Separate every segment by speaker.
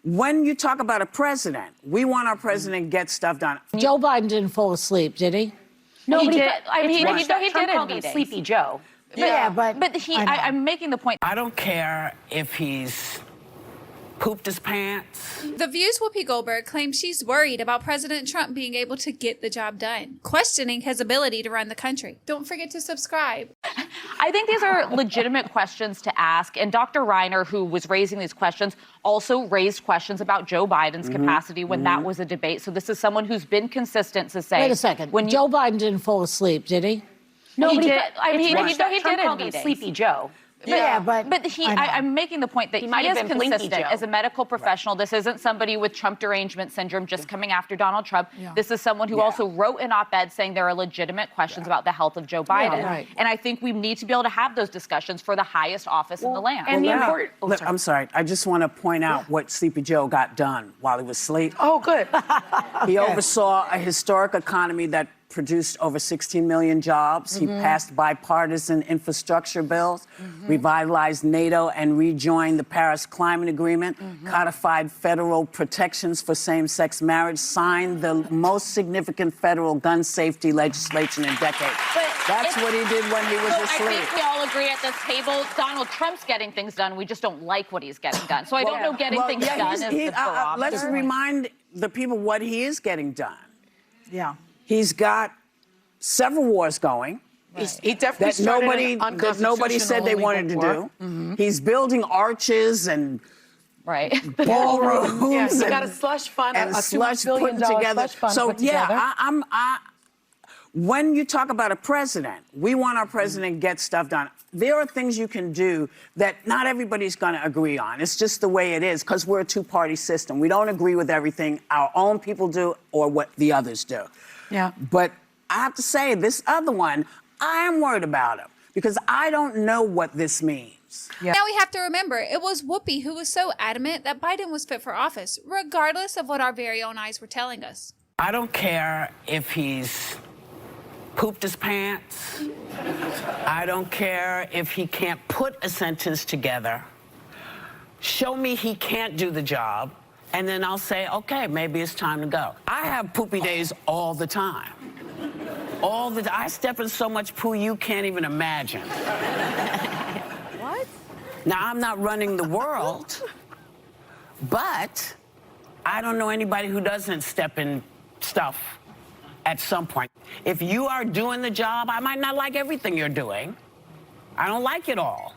Speaker 1: When you talk about a president, we want our president to get stuff done.
Speaker 2: Joe Biden didn't fall asleep, did he?
Speaker 3: No,
Speaker 4: he
Speaker 3: but
Speaker 4: did. I mean,
Speaker 3: Trump
Speaker 4: he did
Speaker 3: called
Speaker 4: in
Speaker 3: him
Speaker 4: meetings.
Speaker 3: Sleepy Joe.
Speaker 4: But I'm making the point.
Speaker 1: I don't care if he's pooped his pants.
Speaker 5: The View's Whoopi Goldberg claims she's worried about President Trump being able to get the job done, questioning his ability to run the country. Don't forget to subscribe.
Speaker 4: I think these are legitimate questions to ask. And Dr. Reiner, who was raising these questions, also raised questions about Joe Biden's capacity when that was a debate. So this is someone who's been consistent to say.
Speaker 2: Wait a second. When Joe Biden didn't fall asleep, did he?
Speaker 3: No,
Speaker 4: he
Speaker 3: but
Speaker 4: did.
Speaker 3: I mean,
Speaker 4: Trump
Speaker 3: he did
Speaker 4: called
Speaker 3: in
Speaker 4: him
Speaker 3: meetings.
Speaker 4: Sleepy Joe. I'm making the point that he
Speaker 3: might
Speaker 4: is
Speaker 3: have been Blinky
Speaker 4: consistent
Speaker 3: Joe.
Speaker 4: as a medical professional. This isn't somebody with Trump derangement syndrome just coming after Donald Trump. This is someone who also wrote an op-ed saying there are legitimate questions about the health of Joe Biden. And I think we need to be able to have those discussions for the highest office in the land.
Speaker 3: And
Speaker 1: Look, I'm sorry. I just want to point out what Sleepy Joe got done while he was asleep.
Speaker 3: Oh, good.
Speaker 1: He oversaw a historic economy that produced over 16 million jobs. He passed bipartisan infrastructure bills, revitalized NATO and rejoined the Paris Climate Agreement, codified federal protections for same-sex marriage, signed the most significant federal gun safety legislation in decades. That's what he did when he was asleep.
Speaker 4: I think we all agree at this table, Donald Trump's getting things done. We just don't like what he's getting done. So I don't know getting things done is the barometer.
Speaker 1: Let's remind the people what he is getting done.
Speaker 2: Yeah.
Speaker 1: He's got several wars going.
Speaker 3: He definitely started
Speaker 1: that nobody said they wanted to do. He's building arches and ballrooms.
Speaker 3: Yes, he got a slush fund,
Speaker 1: and
Speaker 3: a
Speaker 1: slush
Speaker 3: $2 billion
Speaker 1: put together.
Speaker 3: slush fund
Speaker 1: So
Speaker 3: put together.
Speaker 1: When you talk about a president, we want our president to get stuff done. There are things you can do that not everybody's going to agree on. It's just the way it is because we're a two-party system. We don't agree with everything our own people do or what the others do.
Speaker 3: Yeah.
Speaker 1: But I have to say, this other one, I am worried about him because I don't know what this means.
Speaker 5: Now we have to remember, it was Whoopi who was so adamant that Biden was fit for office, regardless of what our very own eyes were telling us.
Speaker 1: I don't care if he's pooped his pants. I don't care if he can't put a sentence together. Show me he can't do the job, and then I'll say, okay, maybe it's time to go. I have poopy days all the time. I step in so much poo you can't even imagine.
Speaker 4: What?
Speaker 1: Now, I'm not running the world, but I don't know anybody who doesn't step in stuff at some point. If you are doing the job, I might not like everything you're doing. I don't like it all.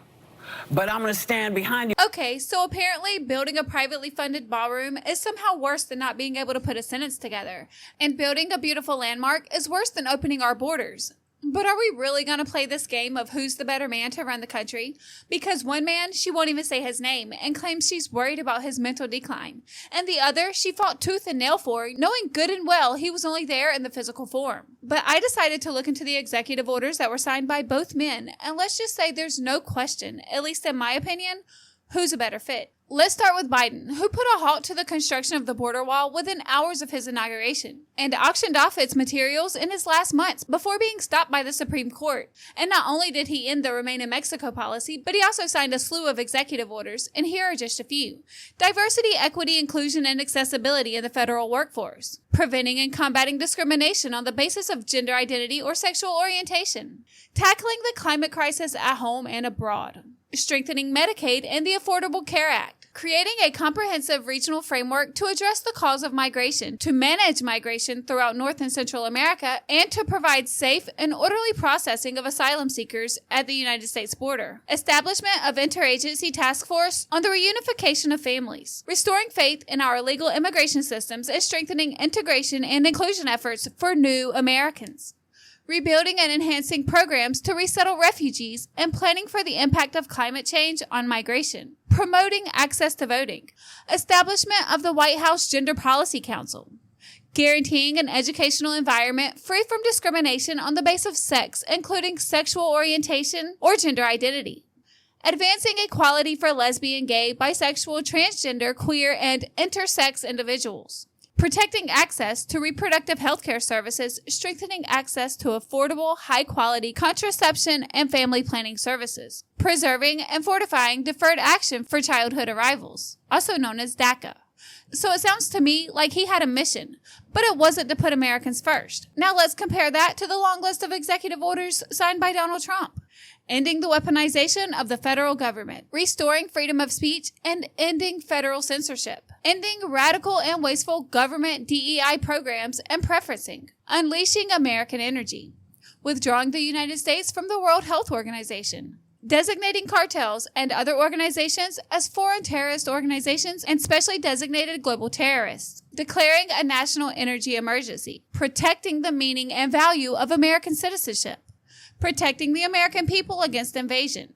Speaker 1: But I'm going to stand behind you.
Speaker 5: Okay, so apparently building a privately funded ballroom is somehow worse than not being able to put a sentence together. And building a beautiful landmark is worse than opening our borders. But are we really going to play this game of who's the better man to run the country? Because one man, she won't even say his name and claims she's worried about his mental decline. And the other, she fought tooth and nail for, knowing good and well he was only there in the physical form. But I decided to look into the executive orders that were signed by both men. And let's just say there's no question, at least in my opinion, who's a better fit. Let's start with Biden, who put a halt to the construction of the border wall within hours of his inauguration and auctioned off its materials in his last months before being stopped by the Supreme Court. And not only did he end the Remain in Mexico policy, but he also signed a slew of executive orders, and here are just a few. Diversity, equity, inclusion, and accessibility in the federal workforce. Preventing and combating discrimination on the basis of gender identity or sexual orientation. Tackling the climate crisis at home and abroad. Strengthening Medicaid and the Affordable Care Act. Creating a comprehensive regional framework to address the cause of migration, to manage migration throughout North and Central America, and to provide safe and orderly processing of asylum seekers at the United States border. Establishment of interagency task force on the reunification of families. Restoring faith in our legal immigration systems and strengthening integration and inclusion efforts for new Americans. Rebuilding and enhancing programs to resettle refugees, and planning for the impact of climate change on migration. Promoting access to voting. Establishment of the White House Gender Policy Council. Guaranteeing an educational environment free from discrimination on the basis of sex, including sexual orientation or gender identity. Advancing equality for lesbian, gay, bisexual, transgender, queer, and intersex individuals. Protecting access to reproductive health care services, strengthening access to affordable, high-quality contraception and family planning services. Preserving and fortifying deferred action for childhood arrivals, also known as DACA. So it sounds to me like he had a mission, but it wasn't to put Americans first. Now let's compare that to the long list of executive orders signed by Donald Trump. Ending the weaponization of the federal government, restoring freedom of speech, and ending federal censorship. Ending radical and wasteful government DEI programs and preferencing. Unleashing American energy. Withdrawing the United States from the World Health Organization. Designating cartels and other organizations as foreign terrorist organizations and specially designated global terrorists. Declaring a national energy emergency. Protecting the meaning and value of American citizenship. Protecting the American people against invasion.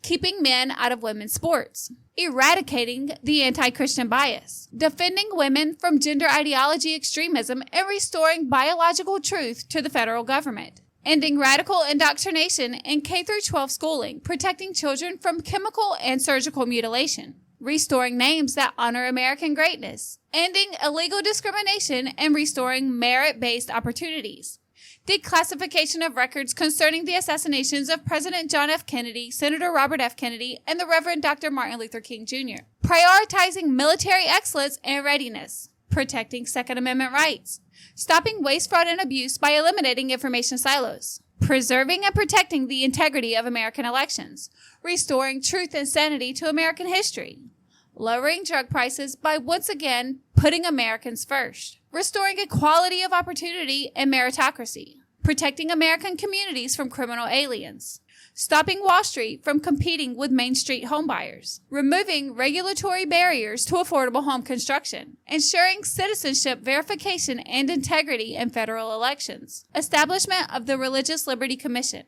Speaker 5: Keeping men out of women's sports. Eradicating the anti-Christian bias. Defending women from gender ideology extremism and restoring biological truth to the federal government. Ending radical indoctrination in K-12 schooling, protecting children from chemical and surgical mutilation. Restoring names that honor American greatness. Ending illegal discrimination and restoring merit-based opportunities. Declassification of records concerning the assassinations of President John F. Kennedy, Senator Robert F. Kennedy, and the Reverend Dr. Martin Luther King Jr. Prioritizing military excellence and readiness. Protecting Second Amendment rights. Stopping waste, fraud, and abuse by eliminating information silos. Preserving and protecting the integrity of American elections. Restoring truth and sanity to American history. Lowering drug prices by once again putting Americans first. Restoring equality of opportunity and meritocracy. Protecting American communities from criminal aliens. Stopping Wall Street from competing with Main Street homebuyers. Removing regulatory barriers to affordable home construction. Ensuring citizenship verification and integrity in federal elections. Establishment of the Religious Liberty Commission.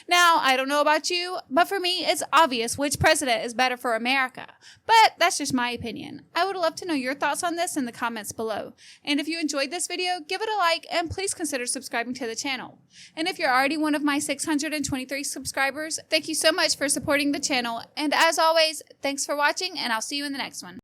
Speaker 5: Now, I don't know about you, but for me, it's obvious which president is better for America. But that's just my opinion. I would love to know your thoughts on this in the comments below. And if you enjoyed this video, give it a like and please consider subscribing to the channel. And if you're already one of my 623 subscribers, thank you so much for supporting the channel. And as always, thanks for watching and I'll see you in the next one.